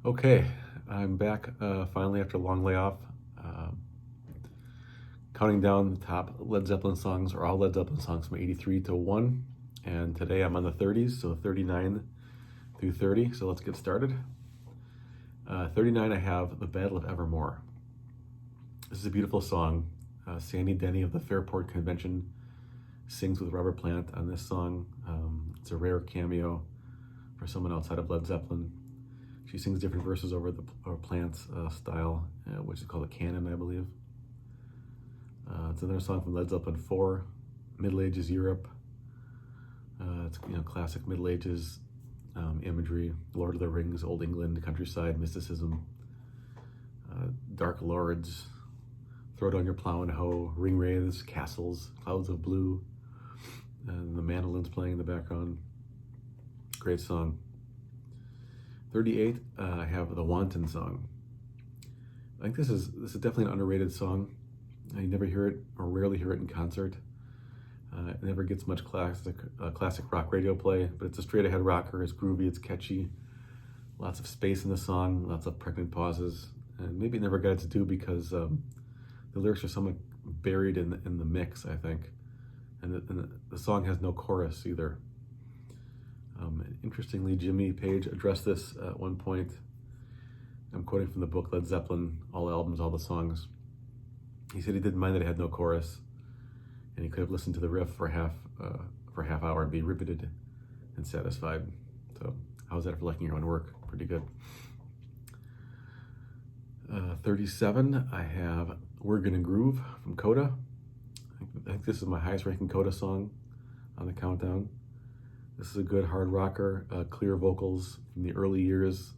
Okay, I'm back finally after a long layoff. Um Counting down the top Led Zeppelin songs, or all Led Zeppelin songs from 83 to 1. And today I'm on the 30s, so 39 through 30. So let's get started. 39, I have The Battle of Evermore. This is a beautiful song. Sandy Denny of the Fairport Convention sings with Robert Plant on this song. It's a rare cameo for someone outside of Led Zeppelin. She sings different verses over Plant's style, which is called a canon, I believe. It's another song from Led Zeppelin 4, Middle Ages Europe. It's classic Middle Ages imagery, Lord of the Rings, Old England, countryside, mysticism, dark lords, throw down your plow and hoe, ring wraiths, castles, clouds of blue, and the mandolins playing in the background. Great song. 38, I have the Wanton Song. I think this is definitely an underrated song. You never hear it, or rarely hear it in concert. It never gets much classic rock radio play, but it's a straight ahead rocker. It's groovy, it's catchy. Lots of space in the song, lots of pregnant pauses. And maybe it never got its due because the lyrics are somewhat buried in the mix, I think. And the song has no chorus either. Interestingly, Jimmy Page addressed this at one point. I'm quoting from the book Led Zeppelin, All Albums, All the Songs. He said he didn't mind that it had no chorus, and he could have listened to the riff for half hour and be riveted and satisfied. So how's that for liking your own work? Pretty good. 37, I have We're Gonna Groove from Coda. I think this is my highest ranking Coda song on the countdown. This is a good hard rocker, clear vocals from the early years.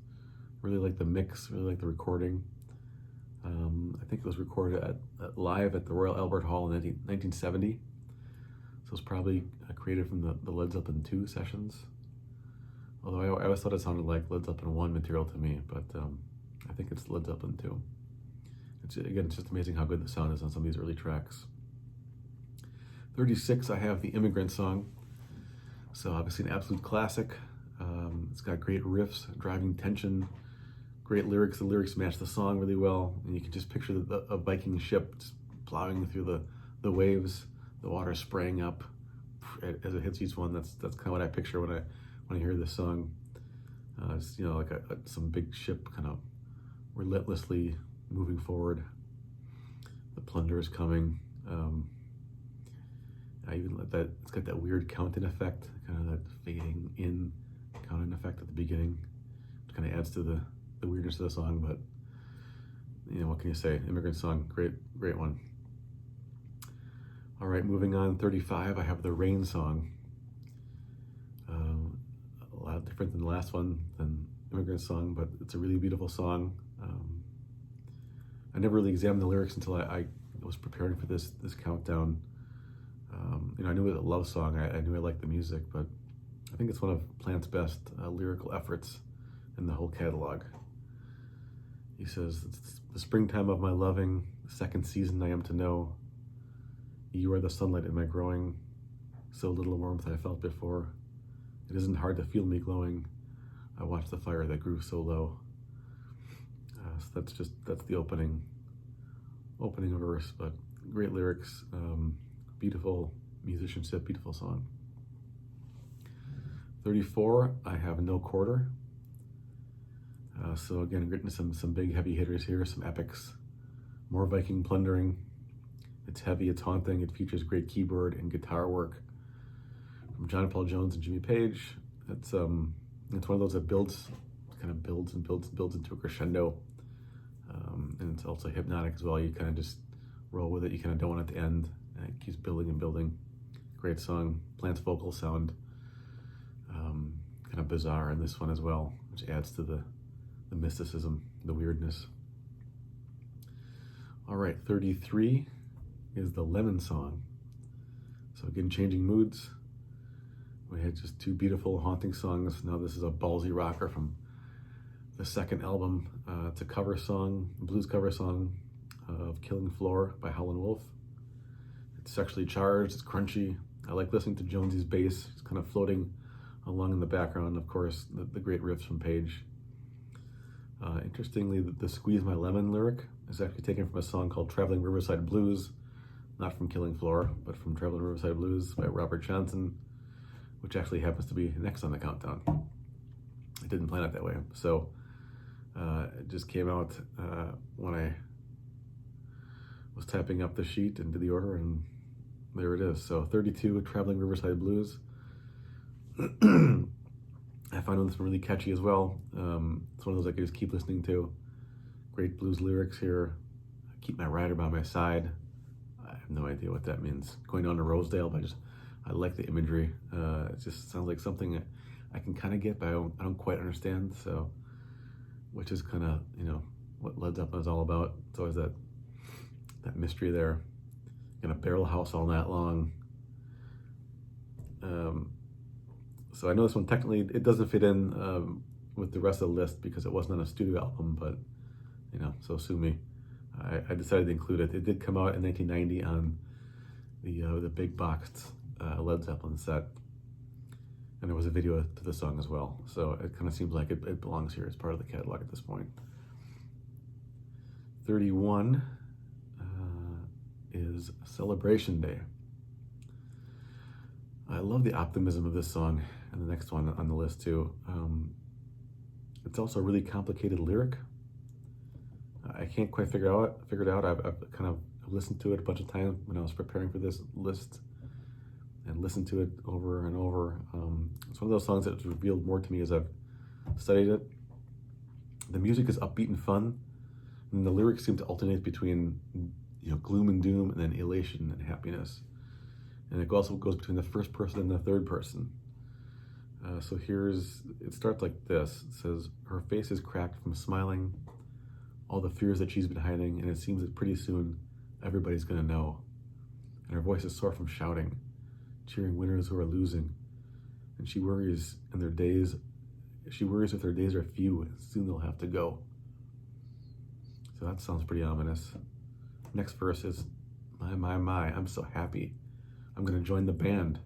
Really like the mix, really like the recording. I think it was recorded live at the Royal Albert Hall in 1970. So it's probably created from the Led Zeppelin 2 sessions. Although I always thought it sounded like Led Zeppelin 1 material to me, but I think it's Led Zeppelin 2. It's just amazing how good the sound is on some of these early tracks. 36, I have the Immigrant Song. So obviously an absolute classic. It's got great riffs, driving tension, great lyrics. The lyrics match the song really well, and you can just picture a Viking ship just plowing through the waves, the water spraying up as it hits each one. That's kind of what I picture when I hear this song. It's like some big ship kind of relentlessly moving forward. The plunder is coming. I even let that. It's got that weird count-in effect, kind of that fading in count-in effect at the beginning, which kind of adds to the weirdness of the song. But what can you say? Immigrant Song, great one. All right, moving on. 35, I have the Rain Song. A lot different than the last one, than Immigrant Song, but it's a really beautiful song. I never really examined the lyrics until I was preparing for this countdown. I knew it was a love song. I knew I liked the music, but I think it's one of Plant's best lyrical efforts in the whole catalog. He says, "It's the springtime of my loving, the second season I am to know. You are the sunlight in my growing, so little warmth I felt before. It isn't hard to feel me glowing. I watched the fire that grew so low." So that's the opening verse, but great lyrics, beautiful musicianship, beautiful song. 34, I have No Quarter. So again, getting some big heavy hitters here, some epics, more Viking plundering. It's heavy, it's haunting, it features great keyboard and guitar work from John Paul Jones and Jimmy Page. It's one of those that builds into a crescendo. And it's also hypnotic as well. You kind of just roll with it. You kind of don't want it to end. And it keeps building and building. Great song. Plant's vocals sound kind of bizarre in this one as well, which adds to the mysticism, the weirdness. All right, 33 is the Lemon Song. So again, changing moods. We had just two beautiful, haunting songs. Now this is a ballsy rocker from the second album. It's a cover song, a blues cover song of Killing Floor by Howlin' Wolf. It's sexually charged, it's crunchy. I like listening to Jonesy's bass. It's kind of floating along in the background. Of course, the great riffs from Page. Interestingly, the Squeeze My Lemon lyric is actually taken from a song called Traveling Riverside Blues, not from Killing Floor, but from Traveling Riverside Blues by Robert Johnson, which actually happens to be next on the countdown. I didn't plan it that way. So it just came out when I was typing up the sheet and did the order, and there it is. So 32, Traveling Riverside Blues. I find this one really catchy as well. It's one of those I could just keep listening to. Great blues lyrics here. Keep my rider by my side. I have no idea what that means. Going down to Rosedale, but I like the imagery. It just sounds like something I can kind of get, but I don't quite understand. So, which is kind of, what Led Zeppelin is all about. It's always that mystery there. In a barrel house all night long. So I know this one technically, it doesn't fit in with the rest of the list because it wasn't on a studio album, but so sue me. I decided to include it. It did come out in 1990 on the big boxed Led Zeppelin set, and there was a video to the song as well. So it kind of seems like it belongs here as part of the catalog at this point. 31 is Celebration Day. I love the optimism of this song and the next one on the list too. It's also a really complicated lyric. I can't quite figure it out. I've kind of listened to it a bunch of times when I was preparing for this list and listened to it over and over. It's one of those songs that's revealed more to me as I've studied it. The music is upbeat and fun, and the lyrics seem to alternate between gloom and doom and then elation and happiness. And it also goes between the first person and the third person. So it starts like this. It says, her face is cracked from smiling, all the fears that she's been hiding, and it seems that pretty soon everybody's gonna know. And her voice is sore from shouting, cheering winners who are losing. And she worries if their days are few, and soon they'll have to go. So that sounds pretty ominous. Next verse is, my, I'm so happy. I'm gonna join the band.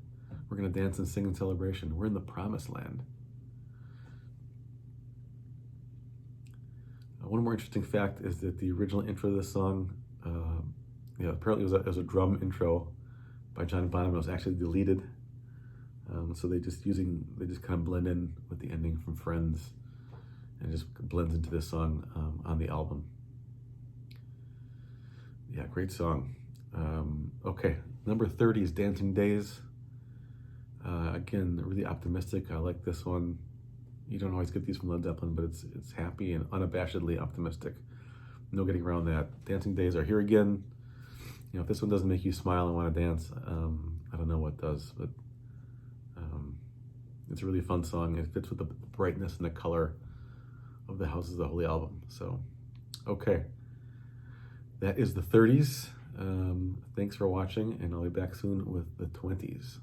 We're gonna dance and sing in celebration. We're in the promised land. One more interesting fact is that the original intro to this song, apparently it was a drum intro by John Bonham. It was actually deleted. So they just kind of blend in with the ending from Friends, and it just blends into this song on the album. Yeah, great song. Okay, number 30 is Dancing Days. Again, really optimistic. I like this one. You don't always get these from Led Zeppelin, but it's happy and unabashedly optimistic. No getting around that. Dancing Days are here again. If this one doesn't make you smile and want to dance, I don't know what does, but it's a really fun song. It fits with the brightness and the color of the Houses of the Holy album. So, okay. That is the 30s. Thanks for watching, and I'll be back soon with the 20s.